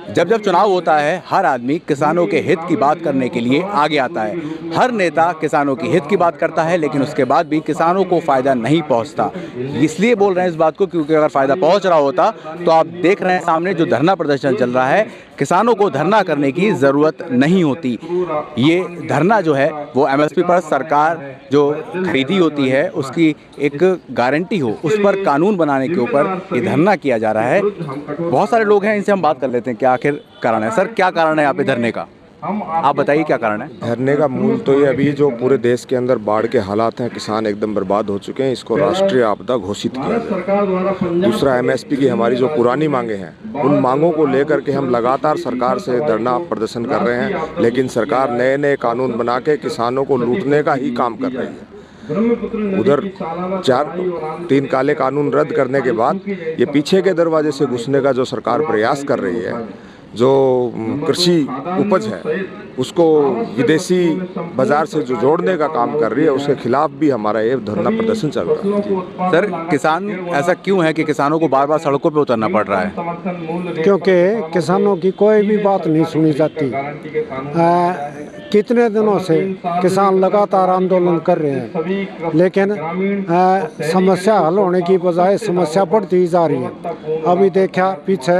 जब जब चुनाव होता है हर आदमी किसानों के हित की बात करने के लिए आगे आता है। हर नेता किसानों के हित की बात करता है, लेकिन उसके बाद भी किसानों को फ़ायदा नहीं पहुंचता। इसलिए बोल रहे हैं इस बात को क्योंकि अगर फ़ायदा पहुंच रहा होता तो आप देख रहे हैं सामने जो धरना प्रदर्शन चल रहा है, किसानों को धरना करने की ज़रूरत नहीं होती। ये धरना जो है वो एमएसपी पर सरकार जो खरीदी होती है उसकी एक गारंटी हो, उस पर कानून बनाने के ऊपर ये धरना किया जा रहा है। बहुत सारे लोग हैं, इनसे हम बात कर लेते हैं क्या आखिर कारण है। सर, क्या कारण है यहाँ पे धरने का? आप बताइए क्या कारण है। धरने का मूल तो ये अभी जो पूरे देश के अंदर बाढ़ के हालात हैं, किसान एकदम बर्बाद हो चुके हैं, इसको राष्ट्रीय आपदा घोषित किया जाए। दूसरा, एमएसपी की हमारी जो पुरानी मांगे हैं, उन मांगों को लेकर के हम लगातार सरकार से धरना प्रदर्शन कर रहे हैं, लेकिन सरकार नए नए कानून बना के किसानों को लूटने का ही काम कर रही है। उधर 3 काले कानून रद्द करने के बाद ये पीछे के दरवाजे से घुसने का जो सरकार प्रयास कर रही है, जो कृषि उपज है उसको विदेशी बाजार से जो जोड़ने का काम कर रही है, उसके खिलाफ भी हमारा ये धरना प्रदर्शन चल रहा है। सर, किसान ऐसा क्यों है कि किसानों को बार बार सड़कों पे उतरना पड़ रहा है? क्योंकि किसानों की कोई भी बात नहीं सुनी जाती। कितने दिनों से किसान लगातार आंदोलन कर रहे हैं, लेकिन समस्या हल होने की बजाय समस्या बढ़ती जा रही है। अभी देखा पीछे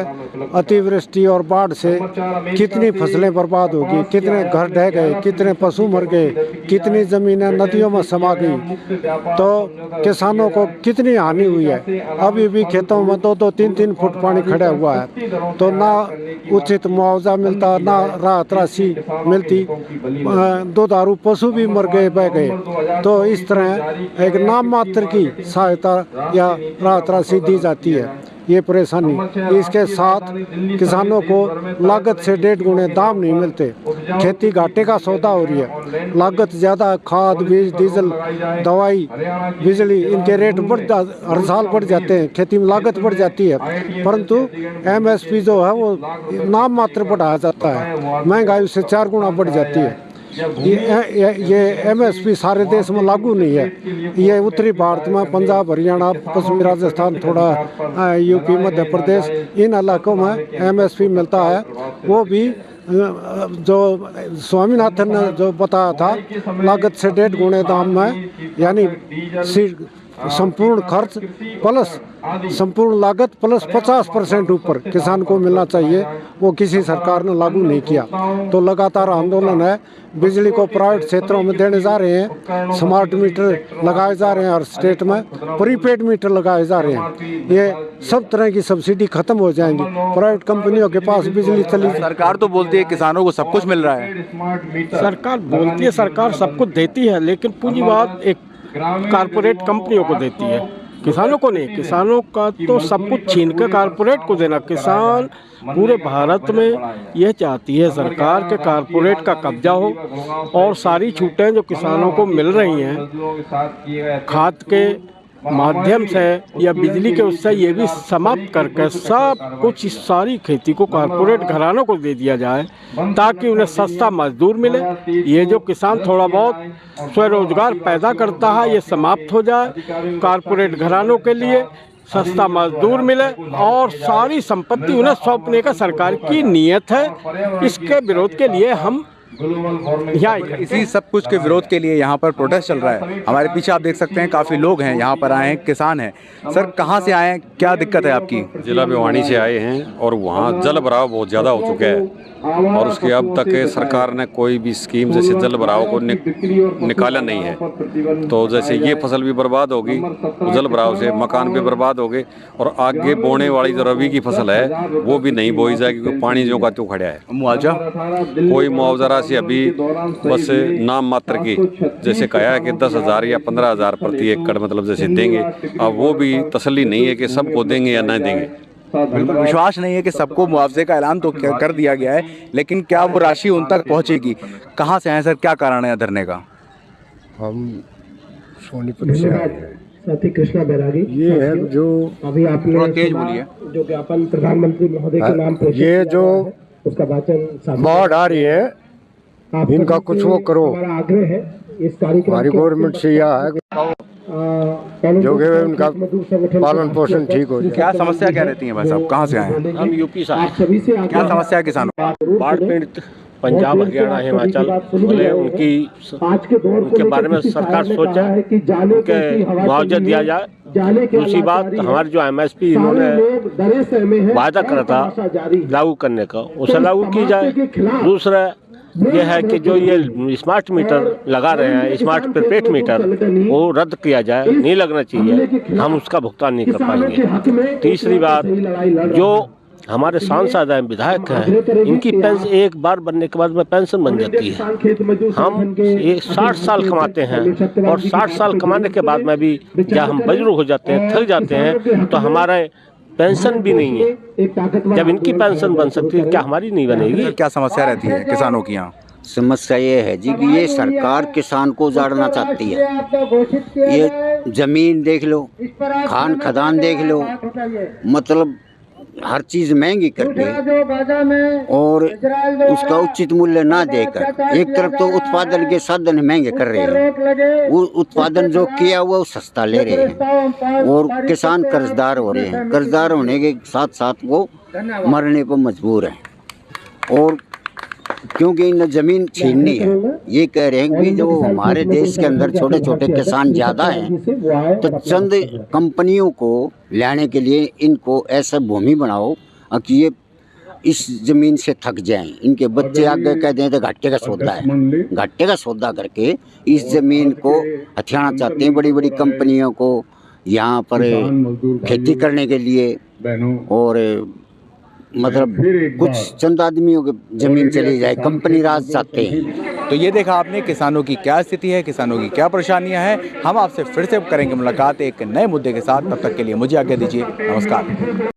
अतिवृष्टि और बाढ़ से कितनी फसलें बर्बाद होगी, कितने घर ढह गए, कितने पशु मर गए, कितनी ज़मीनें नदियों में समा गई, तो किसानों को कितनी हानि हुई है। अभी भी खेतों में 2-2, 3-3 फुट पानी खड़ा हुआ है, तो ना उचित मुआवजा मिलता, ना राहत राशि मिलती, दुधारू पशु भी मर गए, बह गए। तो इस तरह एक नाम मात्र की सहायता या राहत राशि दी जाती है। ये परेशानी, इसके साथ किसानों को लागत से 1.5 गुने दाम नहीं मिलते। खेती घाटे का सौदा हो रही है, लागत ज़्यादा, खाद, बीज, डीजल, दवाई, बिजली, इनके रेट हर साल बढ़ जाते हैं, खेती में लागत बढ़ जाती है, परंतु एमएसपी जो है वो नाम मात्र बढ़ाया जाता है, महंगाई से 4 गुना बढ़ जाती है। ये एमएसपी सारे देश में लागू नहीं है। ये उत्तरी भारत में पंजाब, हरियाणा, पश्चिमी राजस्थान, थोड़ा यूपी, मध्य प्रदेश, इन इलाकों में एमएसपी मिलता है। वो भी जो स्वामीनाथन ने जो बताया था, लागत से 1.5 गुने दाम में, यानी संपूर्ण खर्च प्लस संपूर्ण लागत प्लस 50% ऊपर किसान को मिलना चाहिए, वो किसी सरकार ने लागू नहीं किया। तो लगातार आंदोलन है। बिजली को प्राइवेट क्षेत्रों में देने जा रहे हैं, स्मार्ट मीटर लगाए जा रहे हैं हर स्टेट में, प्रीपेड मीटर लगाए जा रहे हैं। ये सब तरह की सब्सिडी खत्म हो जाएंगी, प्राइवेट कंपनियों के पास बिजली चली। सरकार तो बोलती है किसानों को सब कुछ मिल रहा है। सरकार बोलती है सरकार सब कुछ देती है, लेकिन पूरी बात एक कारपोरेट कंपनियों को देती है, किसानों को नहीं। किसानों का तो सब कुछ छीन कर कारपोरेट को देना। किसान पूरे भारत में यह चाहती है सरकार के कारपोरेट का कब्जा हो और सारी छूटें जो किसानों को मिल रही हैं खाद के माध्यम से या बिजली के, उससे ये भी समाप्त करके सब कुछ इस सारी खेती को कारपोरेट घरानों को दे दिया जाए, ताकि उन्हें सस्ता मजदूर मिले। ये जो किसान थोड़ा बहुत स्वरोजगार पैदा करता है, ये समाप्त हो जाए, कारपोरेट घरानों के लिए सस्ता मजदूर मिले और सारी संपत्ति उन्हें सौंपने का सरकार की नीयत है। इसके विरोध के लिए हम इसी सब कुछ के विरोध के लिए यहाँ पर प्रोटेस्ट चल रहा है। हमारे पीछे आप देख सकते हैं काफ़ी लोग हैं, यहाँ पर आए हैं, किसान हैं। सर, कहाँ से आए हैं, क्या दिक्कत है आपकी? जिला भिवानी से आए हैं और वहाँ जल भराव बहुत ज़्यादा हो चुका है और उसके अब तक सरकार ने कोई भी स्कीम जैसे जल भराव को निकाला नहीं है। तो जैसे ये फसल भी बर्बाद होगी, जल भराव से मकान भी बर्बाद हो गए और आगे बोने वाली जो रबी की फसल है वो भी नहीं बोई जाएगी क्योंकि पानी जो का तो खड़ा है। मुआवजा, कोई मुआवजा राशि अभी बस नाम मात्र की, जैसे कहा है कि 10,000 या 15,000 प्रति एकड़ मतलब जैसे देंगे, अब वो भी तसल्ली नहीं है कि सबको देंगे या नहीं देंगे। विश्वास नहीं है कि सबको मुआवजे का ऐलान तो कर दिया गया है, लेकिन क्या वो राशि उन तक पहुंचेगी? कहां से आए सर, क्या कारण है धरने का? हम सोनीपत से आए हैं। साथी कृष्णा बैरागी, ये है जो अभी आपने तेज बोलिए, जो ज्ञापन प्रधानमंत्री महोदय के नाम पर, ये जो उसका वाचन बाढ़ आ रही है, इनका कुछ वो करो। हमारा आग्रह है इस कार्यक्रम हमारी गवर्नमेंट से यह है जो कि उनका पालन पोषण ठीक हो जाए। क्या समस्या क्या रहती है भाई साहब, कहाँ से आए हैं? हम यूपी से आए। क्या समस्या है किसानों को? बाढ़ पीड़ित पंजाब, हरियाणा, हिमाचल बोले उनके बारे में सरकार सोचे, उनके मुआवजा दिया जाए। दूसरी बात, हमारी जो MSP इन्होंने वायदा करा था लागू करने का, उसे लागू की जाए। दूसरा यह है कि जो ये स्मार्ट मीटर लगा रहे हैं, स्मार्ट प्रीपेड मीटर, वो रद्द किया जाए, नहीं लगना चाहिए, हम उसका भुगतान नहीं कर पाएंगे। तीसरी बात, जो हमारे सांसद हैं, विधायक हैं, इनकी पेंशन एक बार बनने के बाद में पेंशन बन जाती है। हम 60 साल कमाते हैं और 60 साल कमाने के बाद में भी जब हम बुजुर्ग हो जाते हैं, थक जाते हैं, तो हमारे पेंशन भी नहीं है। जब इनकी पेंशन बन सकती है, क्या हमारी नहीं बनेगी? क्या समस्या रहती है किसानों की यहाँ? समस्या ये है जी कि ये सरकार किसान को उजाड़ना चाहती है। ये जमीन देख लो, खान खदान देख लो, मतलब हर चीज़ महंगी करके और उसका उचित मूल्य ना देकर, एक तरफ तो उत्पादन के साधन महंगे कर रहे हैं, वो उत्पादन जो किया हुआ वो सस्ता ले रहे हैं और किसान कर्जदार हो रहे हैं। कर्जदार होने के साथ साथ वो मरने को मजबूर है। और क्योंकि इन ज़मीन छीननी है, ये कह रहे हैं कि जो हमारे देश के अंदर छोटे छोटे किसान ज़्यादा हैं, तो चंद कंपनियों को लाने के लिए इनको ऐसा भूमि बनाओ कि ये इस ज़मीन से थक जाएं। इनके बच्चे आगे कह दें तो घाटे का सौदा है, घाटे का सौदा करके इस ज़मीन को हथियाना चाहते हैं बड़ी बड़ी कंपनियों को यहाँ पर खेती करने के लिए। और मतलब कुछ चंद आदमियों की जमीन चली जाए, कंपनी राज चाहते हैं। तो ये देखा आपने किसानों की क्या स्थिति है, किसानों की क्या परेशानियां हैं। हम आपसे फिर से करेंगे मुलाकात एक नए मुद्दे के साथ। तब तक के लिए मुझे आज्ञा दीजिए, नमस्कार।